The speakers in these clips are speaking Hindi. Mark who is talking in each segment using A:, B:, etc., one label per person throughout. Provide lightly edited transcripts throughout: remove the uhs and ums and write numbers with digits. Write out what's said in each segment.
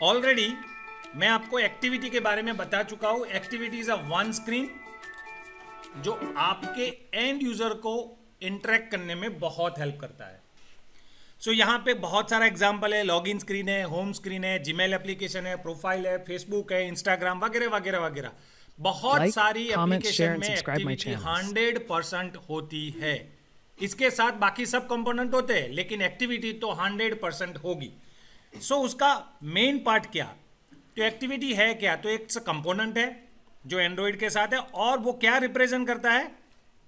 A: ऑलरेडी मैं आपको एक्टिविटी के बारे में बता चुका हूं। Activity is a one screen जो आपके एंड यूजर को इंटरेक्ट करने में बहुत हेल्प करता है। सो यहाँ पे बहुत सारा एग्जाम्पल है। लॉगिन स्क्रीन है, होम स्क्रीन है, जीमेल एप्लीकेशन है, प्रोफाइल है, फेसबुक है, इंस्टाग्राम वगैरह वगैरह वगैरह। बहुत
B: Like,
A: सारी
B: comment, share,
A: एप्लीकेशन
B: and
A: में
B: subscribe my
A: एक्टिविटी
B: channels.
A: 100% होती है। इसके साथ बाकी सब कंपोनेंट होते हैं, लेकिन एक्टिविटी तो 100% होगी। सो उसका मेन पार्ट क्या, तो एक्टिविटी है क्या, तो एक कंपोनेंट है जो एंड्रॉइड के साथ है, और वो क्या रिप्रेजेंट करता है,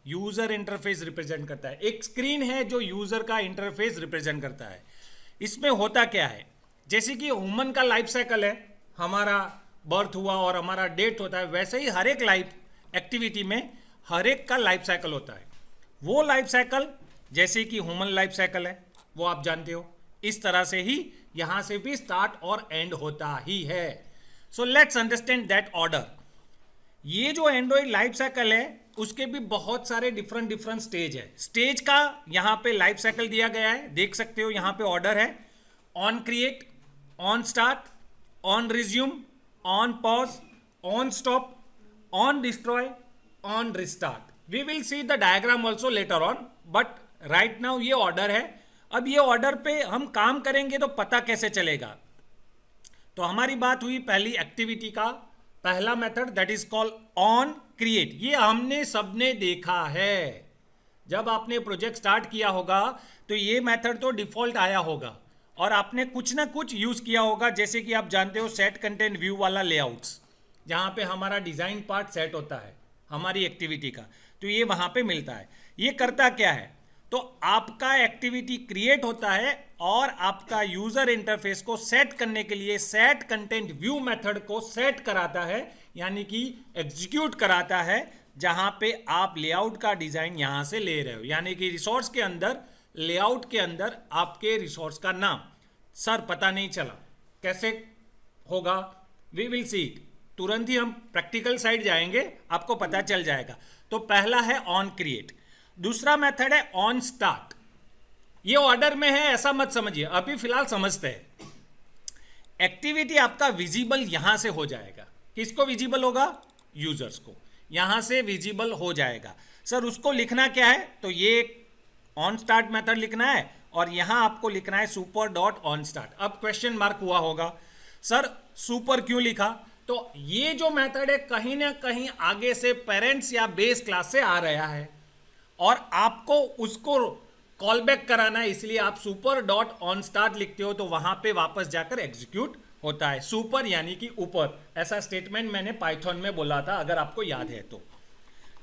A: यूजर इंटरफेस रिप्रेजेंट करता है। एक स्क्रीन है जो यूजर का इंटरफेस रिप्रेजेंट करता है। इसमें होता क्या है, जैसे कि ह्यूमन का लाइफ साइकिल है, हमारा बर्थ हुआ और हमारा डेथ होता है, वैसे ही हर एक लाइफ एक्टिविटी में हर एक का लाइफ साइकिल होता है। वो लाइफ साइकिल जैसे कि ह्यूमन लाइफ साइकिल है, वो आप जानते हो, इस तरह से ही यहां से भी स्टार्ट और एंड होता ही है। So let's understand that order. ये जो एंड्रॉइड लाइफ साइकिल है उसके भी बहुत सारे डिफरेंट स्टेज है। स्टेज का यहां पे लाइफ साइकिल दिया गया है, देख सकते हो यहां पे ऑर्डर है। On create, on start, on resume, on pause, on stop, on destroy, on restart. We will see the diagram also later on, but right now ये ऑर्डर है। अब ये ऑर्डर पे हम काम करेंगे तो पता कैसे चलेगा, तो हमारी बात हुई पहली एक्टिविटी का पहला method, that is called on create. ये हमने सबने देखा है, जब आपने प्रोजेक्ट स्टार्ट किया होगा तो ये मेथड तो डिफॉल्ट आया होगा और आपने कुछ ना कुछ यूज किया होगा। जैसे कि आप जानते हो सेट कंटेंट व्यू वाला लेआउट्स, जहां पे हमारा डिजाइन पार्ट सेट होता है हमारी एक्टिविटी का, तो ये वहां पे मिलता है। ये करता क्या है, तो आपका एक्टिविटी क्रिएट होता है और आपका यूजर इंटरफेस को सेट करने के लिए सेट कंटेंट व्यू मेथड को सेट कराता है, यानी कि एग्जीक्यूट कराता है, जहां पे आप लेआउट का डिजाइन यहां से ले रहे हो। यानी कि रिसोर्स के अंदर, लेआउट के अंदर आपके रिसोर्स का नाम सर पता नहीं चला, कैसे होगा, वी विल सी इट। तुरंत ही हम प्रैक्टिकल साइड जाएंगे, आपको पता चल जाएगा। तो पहला है ऑन क्रिएट। दूसरा मेथड है ऑन स्टार्ट। ये ऑर्डर में है ऐसा मत समझिए, अभी फिलहाल समझते हैं। एक्टिविटी आपका विजिबल यहां से हो जाएगा। किसको विजिबल होगा, यूजर्स को, यहां से विजिबल हो जाएगा। सर उसको लिखना क्या है, तो ये ऑन स्टार्ट मेथड लिखना है और यहां आपको लिखना है सुपर डॉट ऑन स्टार्ट। अब क्वेश्चन मार्क हुआ होगा, सर सुपर क्यों लिखा, तो ये जो मेथड है कहीं ना कहीं आगे से पेरेंट्स या बेस क्लास से आ रहा है और आपको उसको कॉल बैक कराना है, इसलिए आप सुपर डॉट ऑन स्टार्ट लिखते हो, तो वहां पे वापस जाकर एग्जीक्यूट होता है। सुपर यानी कि ऊपर, ऐसा स्टेटमेंट मैंने पाइथन में बोला था, अगर आपको याद है तो।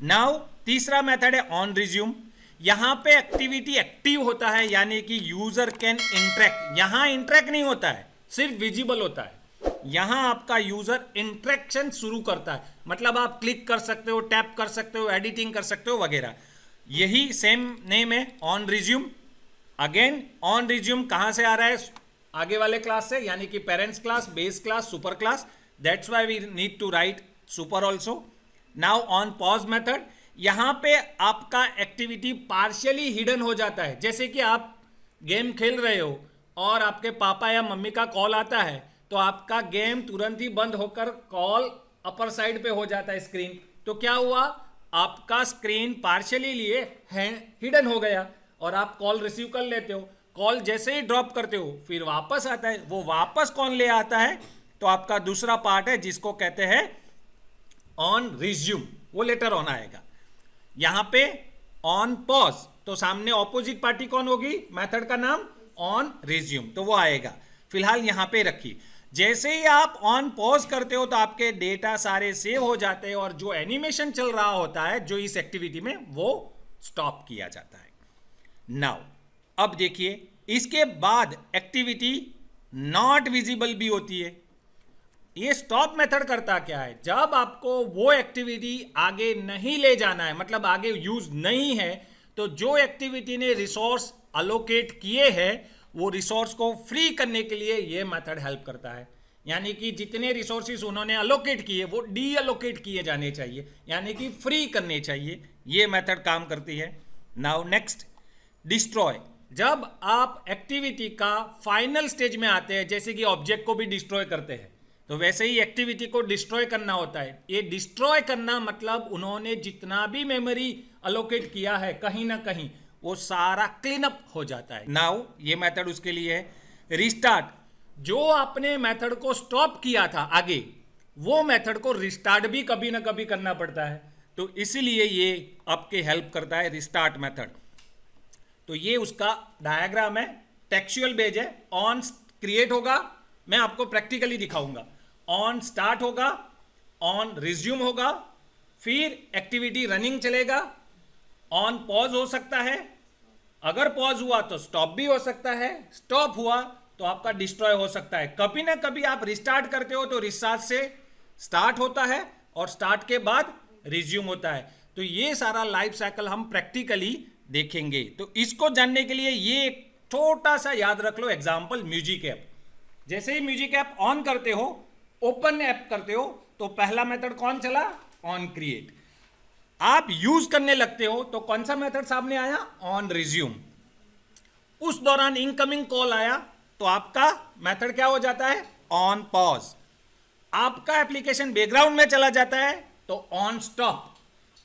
A: नाउ तीसरा मेथड है ऑन रिज्यूम। यहां पे एक्टिविटी एक्टिव होता है, यानी कि यूजर कैन इंटरेक्ट। यहां इंटरेक्ट नहीं होता है, सिर्फ विजिबल होता है। यहां आपका यूजर इंटरेक्शन शुरू करता है, मतलब आप क्लिक कर सकते हो, टैप कर सकते हो, एडिटिंग कर सकते हो वगैरह। यही सेम नेम है on resume. Again on resume कहां से आ रहा है, आगे वाले क्लास से, यानी कि parents class, base class, super class. That's why we need to write super also. Now on pause method, यहां पे आपका एक्टिविटी पार्शियली हिडन हो जाता है। जैसे कि आप गेम खेल रहे हो और आपके पापा या मम्मी का कॉल आता है, तो आपका गेम तुरंत ही बंद होकर कॉल अपर साइड पे हो जाता है स्क्रीन। तो क्या हुआ, आपका स्क्रीन पार्शियली लिए हिडन हो गया और आप कॉल रिसीव कर लेते हो। कॉल जैसे ही ड्रॉप करते हो फिर वापस आता है, वो वापस कौन ले आता है, तो आपका दूसरा पार्ट है जिसको कहते हैं ऑन रिज्यूम, वो लेटर ऑन आएगा। यहां पे ऑन पॉज, तो सामने ऑपोजिट पार्टी कौन होगी, मेथड का नाम ऑन रिज्यूम, तो वो आएगा। फिलहाल यहां पे रखिए। जैसे ही आप ऑन पॉज करते हो तो आपके डेटा सारे सेव हो जाते हैं और जो एनिमेशन चल रहा होता है जो इस एक्टिविटी में, वो स्टॉप किया जाता है। नाउ अब देखिए, इसके बाद एक्टिविटी नॉट विजिबल भी होती है। ये स्टॉप मेथड करता क्या है, जब आपको वो एक्टिविटी आगे नहीं ले जाना है, मतलब आगे यूज नहीं है, तो जो एक्टिविटी ने रिसोर्स अलोकेट किए हैं वो रिसोर्स को फ्री करने के लिए ये मेथड हेल्प करता है। यानी कि जितने रिसोर्सेज उन्होंने अलोकेट किए वो डी अलोकेट किए जाने चाहिए, यानी कि फ्री करने चाहिए। ये मेथड काम करती है। Now next destroy. जब आप एक्टिविटी का फाइनल स्टेज में आते हैं, जैसे कि ऑब्जेक्ट को भी डिस्ट्रॉय करते हैं, तो वैसे ही एक्टिविटी को डिस्ट्रॉय करना होता है। ये डिस्ट्रॉय करना मतलब उन्होंने जितना भी मेमोरी अलोकेट किया है कहीं ना कहीं वो सारा क्लीन अप हो जाता है। नाउ ये मेथड उसके लिए है। रिस्टार्ट, जो आपने मेथड को स्टॉप किया था आगे, वो मेथड को रिस्टार्ट भी कभी ना कभी करना पड़ता है, तो इसीलिए ये आपके हेल्प करता है रिस्टार्ट मेथड। तो ये उसका डायग्राम है, टेक्सचुअल बेस है। ऑन क्रिएट होगा, मैं आपको प्रैक्टिकली दिखाऊंगा। ऑन स्टार्ट होगा, ऑन रिज्यूम होगा, फिर एक्टिविटी रनिंग चलेगा, ऑन पॉज हो सकता है, अगर पॉज हुआ तो स्टॉप भी हो सकता है, स्टॉप हुआ तो आपका डिस्ट्रॉय हो सकता है। कभी ना कभी आप रिस्टार्ट करते हो तो रिस्टार्ट से स्टार्ट होता है और स्टार्ट के बाद रिज्यूम होता है। तो ये सारा लाइफ साइकिल हम प्रैक्टिकली देखेंगे। तो इसको जानने के लिए ये एक छोटा सा याद रख लो एग्जांपल, म्यूजिक ऐप। जैसे ही म्यूजिक ऐप ऑन करते हो, ओपन ऐप करते हो, तो पहला मेथड कौन चला? On create. आप यूज करने लगते हो तो कौन सा मेथड सामने आया? On resume. उस दौरान इनकमिंग कॉल आया तो आपका मेथड क्या हो जाता है? On pause. आपका एप्लीकेशन बैकग्राउंड में चला जाता है तो ऑन स्टॉप।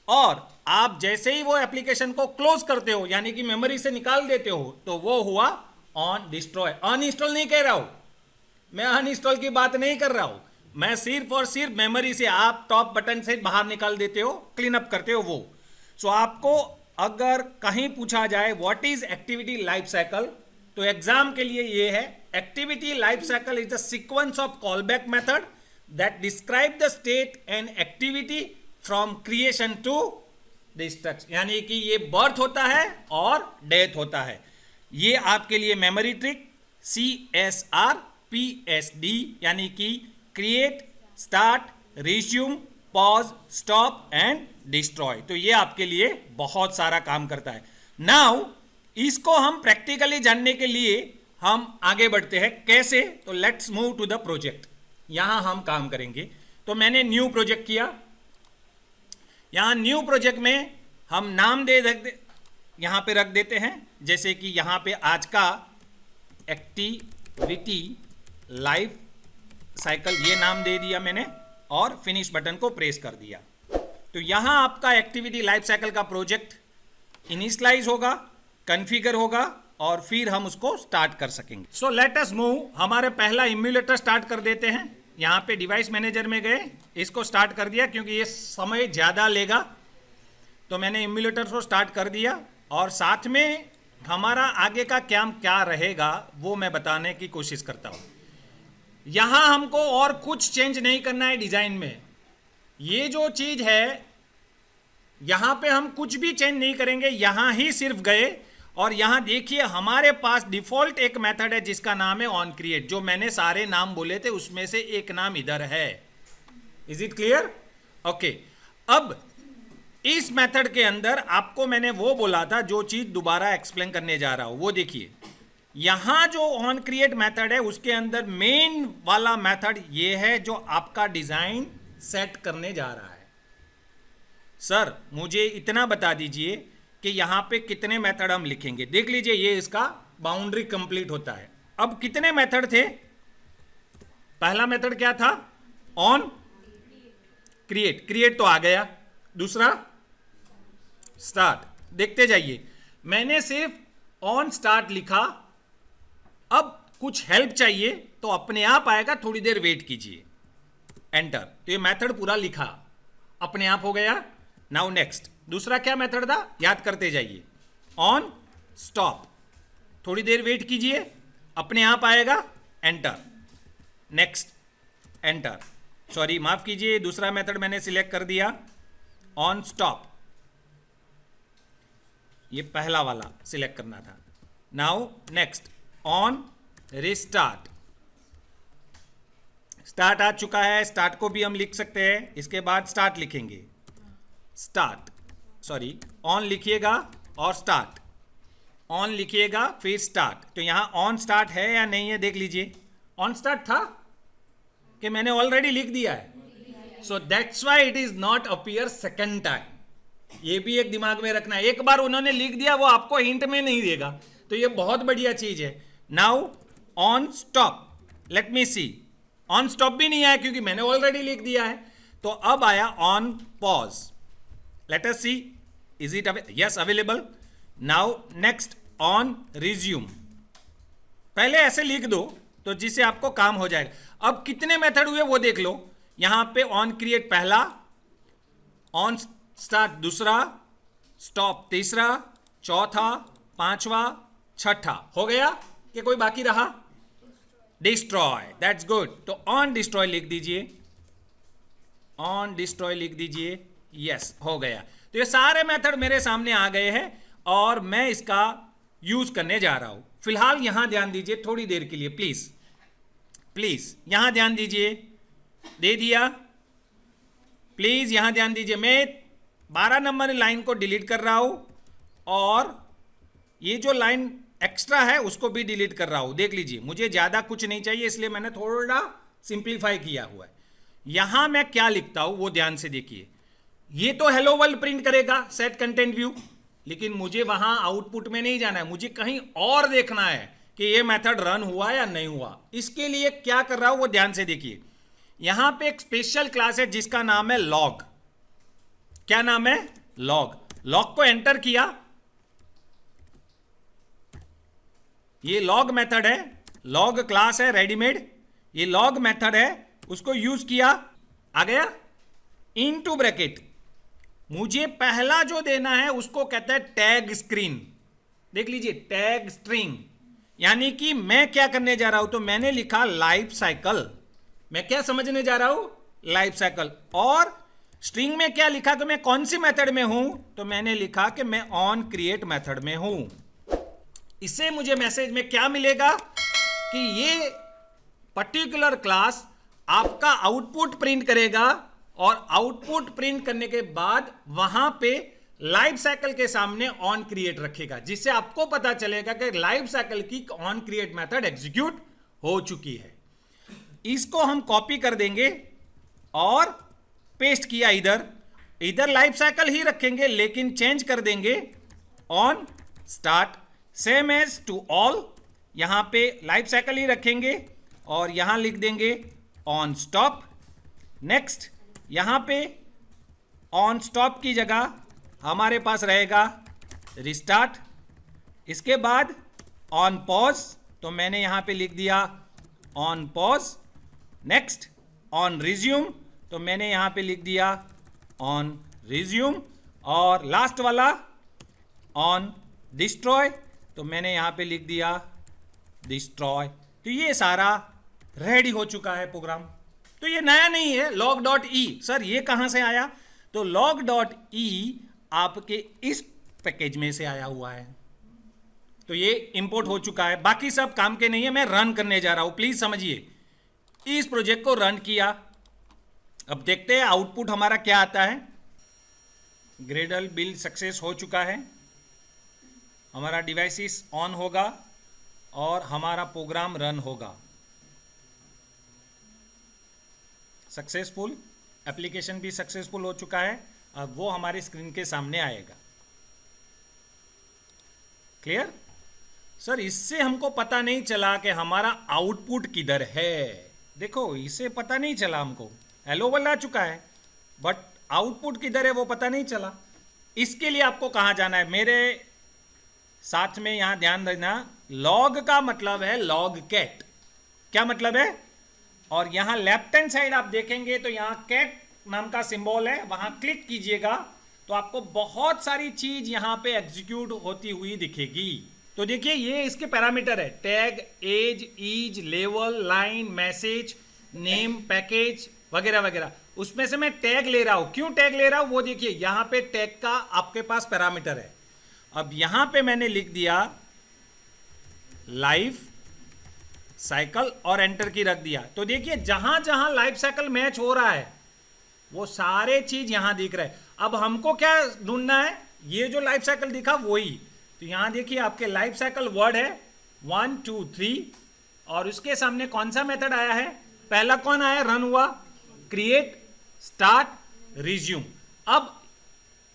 A: और आप जैसे ही वो एप्लीकेशन को क्लोज करते हो, यानी कि मेमोरी से निकाल देते हो, तो वो हुआ ऑन डिस्ट्रॉय। अनइंस्टॉल नहीं कह रहा हूं मैं, अनइंस्टॉल की बात नहीं कर रहा हूं मैं, सिर्फ और सिर्फ मेमोरी से आप टॉप बटन से बाहर निकाल देते हो, क्लीन अप करते हो वो। सो आपको अगर कहीं पूछा जाए what is activity life cycle, तो एग्जाम के लिए ये है, activity life cycle is the sequence of callback method that describe the state and activity from creation to destruction. यानी कि ये बर्थ होता है और डेथ होता है। ये आपके लिए मेमोरी ट्रिक CSRPSD, यानी कि create, start, resume, pause, stop and destroy. तो ये आपके लिए बहुत सारा काम करता है। नाउ इसको हम प्रैक्टिकली जानने के लिए हम आगे बढ़ते हैं। कैसे? तो let's move to the project. यहां हम काम करेंगे। तो मैंने न्यू प्रोजेक्ट किया। यहां न्यू प्रोजेक्ट में हम नाम यहां पे रख देते हैं, जैसे कि यहां पे आज का एक्टिविटी लाइफ साइकिल ये नाम दे दिया मैंने और फिनिश बटन को प्रेस कर दिया। तो यहां आपका एक्टिविटी लाइफ साइकिल का प्रोजेक्ट इनिशियलाइज होगा, कॉन्फ़िगर होगा और फिर हम उसको स्टार्ट कर सकेंगे। So let us move. हमारे पहला इम्यूलेटर स्टार्ट कर देते हैं। यहाँ पे डिवाइस मैनेजर में गए, इसको स्टार्ट कर दिया क्योंकि ये समय ज़्यादा लेगा, तो मैंने इम्यूलेटर को स्टार्ट कर दिया। और साथ में हमारा आगे का क्या रहेगा वो मैं बताने की कोशिश करता हूँ। यहाँ हमको और कुछ चेंज नहीं करना है डिज़ाइन में। ये जो चीज़ है यहाँ पे हम कुछ भी चेंज नहीं करेंगे, यहाँ ही सिर्फ गए और यहाँ देखिए हमारे पास डिफॉल्ट एक मेथड है जिसका नाम है ऑन क्रिएट। जो मैंने सारे नाम बोले थे उसमें से एक नाम इधर है। Is it clear? ओके। अब इस मेथड के अंदर आपको मैंने वो बोला था, जो चीज दोबारा एक्सप्लेन करने जा रहा हूं वो देखिए। यहां जो ऑन क्रिएट मेथड है उसके अंदर मेन वाला मेथड ये है जो आपका डिजाइन सेट करने जा रहा है। सर मुझे इतना बता दीजिए कि यहाँ पे कितने मेथड हम लिखेंगे। देख लीजिए ये इसका बाउंड्री कंप्लीट होता है। अब कितने मेथड थे? पहला मेथड क्या था? On create. क्रिएट तो आ गया। दूसरा स्टार्ट। देखते जाइए, मैंने सिर्फ ऑन स्टार्ट लिखा। अब कुछ हेल्प चाहिए तो अपने आप आएगा, थोड़ी देर वेट कीजिए। एंटर। तो ये मेथड पूरा लिखा, अपने आप हो गया। Now next. दूसरा क्या मेथड था? याद करते जाइए। On stop. थोड़ी देर वेट कीजिए, अपने आप आएगा। एंटर। नेक्स्ट। एंटर। सॉरी माफ कीजिए, दूसरा मेथड मैंने सिलेक्ट कर दिया, ऑन स्टॉप। ये पहला वाला सिलेक्ट करना था। Now next, on restart. Start आ चुका है, स्टार्ट को भी हम लिख सकते हैं। इसके बाद स्टार्ट लिखेंगे, स्टार्ट, सॉरी ऑन लिखिएगा और स्टार्ट, ऑन लिखिएगा फिर स्टार्ट। तो यहां ऑन स्टार्ट है या नहीं है देख लीजिए। ऑन स्टार्ट था कि मैंने ऑलरेडी लिख दिया है। So that's why it is not appear second time. ये भी एक दिमाग में रखना है। एक बार उन्होंने लिख दिया वो आपको हिंट में नहीं देगा, तो ये बहुत बढ़िया चीज है। Now on stop, let me see, on stop भी नहीं आया क्योंकि मैंने ऑलरेडी लिख दिया है। तो अब आया on pause, let us see is it yes available. Now next on resume, पहले ऐसे लिख दो तो जिससे आपको काम हो जाएगा। अब कितने मेथड हुए वो देख लो, यहां पे ऑन क्रिएट पहला, ऑन स्टार्ट दूसरा, स्टॉप तीसरा, चौथा, पांचवा, छठा, हो गया कि कोई बाकी रहा? Destroy, that's good. तो ऑन डिस्ट्रॉय लिख दीजिए, ऑन डिस्ट्रॉय लिख दीजिए, यस हो गया। तो ये सारे मेथड मेरे सामने आ गए हैं और मैं इसका यूज करने जा रहा हूं। फिलहाल यहां ध्यान दीजिए थोड़ी देर के लिए, प्लीज प्लीज यहां ध्यान दीजिए, दे दिया, प्लीज यहां ध्यान दीजिए। मैं 12 नंबर लाइन को डिलीट कर रहा हूं और ये जो लाइन एक्स्ट्रा है उसको भी डिलीट कर रहा हूं। देख लीजिए, मुझे ज्यादा कुछ नहीं चाहिए इसलिए मैंने थोड़ा सिंप्लीफाई किया हुआ है। यहां मैं क्या लिखता हूं वो ध्यान से देखिए। ये तो हेलो वर्ल्ड प्रिंट करेगा सेट कंटेंट व्यू, लेकिन मुझे वहां आउटपुट में नहीं जाना है, मुझे कहीं और देखना है कि ये मेथड रन हुआ या नहीं हुआ। इसके लिए क्या कर रहा हूं वो ध्यान से देखिए। यहां पे एक स्पेशल क्लास है जिसका नाम है लॉग। क्या नाम है? लॉग। लॉग को एंटर किया, ये लॉग मेथड है, लॉग क्लास है रेडीमेड, ये लॉग मेथड है, उसको यूज किया, आ गया इनटू ब्रैकेट। मुझे पहला जो देना है उसको कहता है टैग स्क्रीन। देख लीजिए, टैग स्ट्रिंग, यानी कि मैं क्या करने जा रहा हूं, तो मैंने लिखा लाइफ साइकिल। मैं क्या समझने जा रहा हूं? Life cycle. और स्ट्रिंग में क्या लिखा कि मैं कौन सी मेथड में हूं, तो मैंने लिखा कि मैं ऑन क्रिएट मेथड में हूं। इससे मुझे मैसेज में क्या मिलेगा कि ये पर्टिकुलर क्लास आपका आउटपुट प्रिंट करेगा और आउटपुट प्रिंट करने के बाद वहां पे लाइफ साइकिल के सामने ऑन क्रिएट रखेगा, जिससे आपको पता चलेगा कि लाइफ साइकिल की ऑन क्रिएट मेथड एग्जीक्यूट हो चुकी है। इसको हम कॉपी कर देंगे और पेस्ट किया इधर, इधर लाइफ साइकिल ही रखेंगे लेकिन चेंज कर देंगे on start, same as to all. यहां पे लाइफ साइकिल ही रखेंगे और यहां लिख देंगे ऑन स्टॉप। नेक्स्ट यहां पे ऑन स्टॉप की जगह हमारे पास रहेगा रिस्टार्ट। इसके बाद ऑन पॉज, तो मैंने यहां पे लिख दिया on pause. Next on resume, तो मैंने यहां पे लिख दिया ऑन रिज्यूम। और लास्ट वाला ऑन डिस्ट्रॉय, तो मैंने यहां पे लिख दिया डिस्ट्रॉय। तो ये सारा रेडी हो चुका है प्रोग्राम। तो ये नया नहीं है log डॉट ई। सर ये कहां से आया? तो log डॉट ई आपके इस पैकेज में से आया हुआ है, तो ये इंपोर्ट हो चुका है। बाकी सब काम के नहीं है, मैं रन करने जा रहा हूं, प्लीज समझिए। इस प्रोजेक्ट को रन किया, अब देखते हैं आउटपुट हमारा क्या आता है। ग्रेडल बिल्ड सक्सेस हो चुका है, हमारा डिवाइसेस ऑन होगा और हमारा प्रोग्राम रन होगा। सक्सेसफुल, एप्लीकेशन भी सक्सेसफुल हो चुका है। अब वो हमारी स्क्रीन के सामने आएगा। क्लियर? सर इससे हमको पता नहीं चला कि हमारा आउटपुट किधर है। देखो इससे पता नहीं चला हमको, हेलो वर्ल्ड आ चुका है बट आउटपुट किधर है वो पता नहीं चला। इसके लिए आपको कहाँ जाना है? मेरे साथ में यहां ध्यान देना, लॉग का मतलब है लॉग कैट। क्या मतलब है? और यहां लेफ्ट हैंड साइड आप देखेंगे तो यहां कैट नाम का सिंबल है, वहां क्लिक कीजिएगा तो आपको बहुत सारी चीज यहां पे एग्जीक्यूट होती हुई दिखेगी। तो देखिए ये इसके पैरामीटर है, tag, age, ease, level, line, message, name, package वगैरह वगैरह। उसमें से मैं टैग ले रहा हूं। क्यों टैग ले रहा हूं वो देखिए, यहां पे टैग का आपके पास पैरामीटर है। अब यहां पे मैंने लिख दिया लाइफ साइकिल और एंटर की रख दिया। तो देखिए जहां जहां लाइफ साइकिल मैच हो रहा है वो सारे चीज यहां दिख रहे हैं। अब हमको क्या ढूंढना है? ये जो लाइफ साइकिल दिखा वही। तो यहां देखिए आपके लाइफ साइकिल वर्ड है 1 2 3 और उसके सामने कौन सा मेथड आया है? पहला कौन आया? रन हुआ, क्रिएट, स्टार्ट, रिज्यूम। अब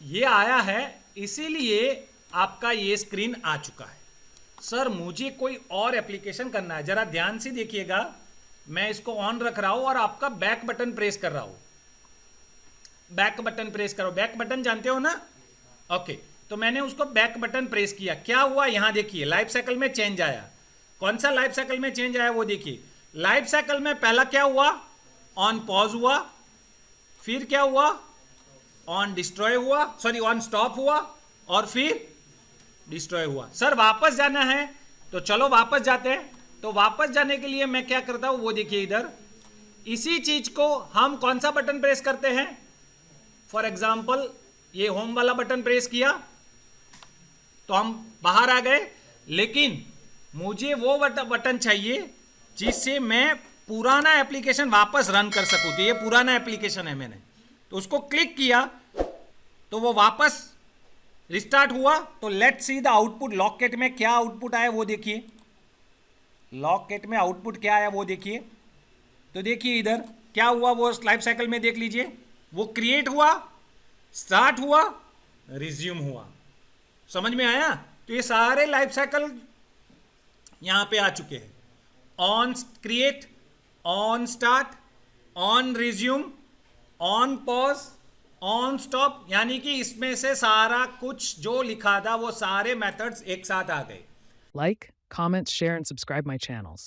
A: ये आया है इसीलिए आपका ये स्क्रीन आ चुका है। सर मुझे कोई और एप्लीकेशन करना है, जरा ध्यान से देखिएगा। मैं इसको ऑन रख रहा हूं और आपका बैक बटन प्रेस कर रहा हूं। बैक बटन प्रेस करो, बैक बटन जानते हो ना? ओके, तो मैंने उसको बैक बटन प्रेस किया, क्या हुआ यहां देखिए, लाइफ साइकिल में चेंज आया। कौन सा लाइफ साइकिल में चेंज आया वो देखिए। लाइफ साइकिल में पहला क्या हुआ, ऑन पॉज हुआ, फिर क्या हुआ, ऑन डिस्ट्रॉय हुआ, सॉरी ऑन स्टॉप हुआ, और फिर डिस्ट्रॉय हुआ। सर वापस जाना है तो चलो वापस जाते हैं। तो वापस जाने के लिए मैं क्या करता हूं वो देखिए, इधर इसी चीज को हम कौन सा बटन प्रेस करते हैं, फॉर एग्जाम्पल ये होम वाला बटन प्रेस किया तो हम बाहर आ गए, लेकिन मुझे वो बटन चाहिए जिससे मैं पुराना एप्लीकेशन वापस रन कर सकूं। तो ये पुराना एप्लीकेशन है, मैंने तो उसको क्लिक किया तो वो वापस रिस्टार्ट हुआ। तो लेट्स सी द आउटपुट। लॉककेट में क्या आउटपुट आया वो देखिए, लॉककेट में आउटपुट क्या आया वो देखिए। तो देखिए इधर क्या हुआ, वो लाइफ साइकिल में देख लीजिए, वो क्रिएट हुआ, स्टार्ट हुआ, रिज्यूम हुआ। समझ में आया? तो ये सारे लाइफ साइकिल यहां पे आ चुके हैं, on create, on start, on resume, on pause, on stop, यानी कि इसमें से सारा कुछ जो लिखा था वो सारे मेथड्स एक साथ आ गए।
B: Like, comment, share, and subscribe my channels.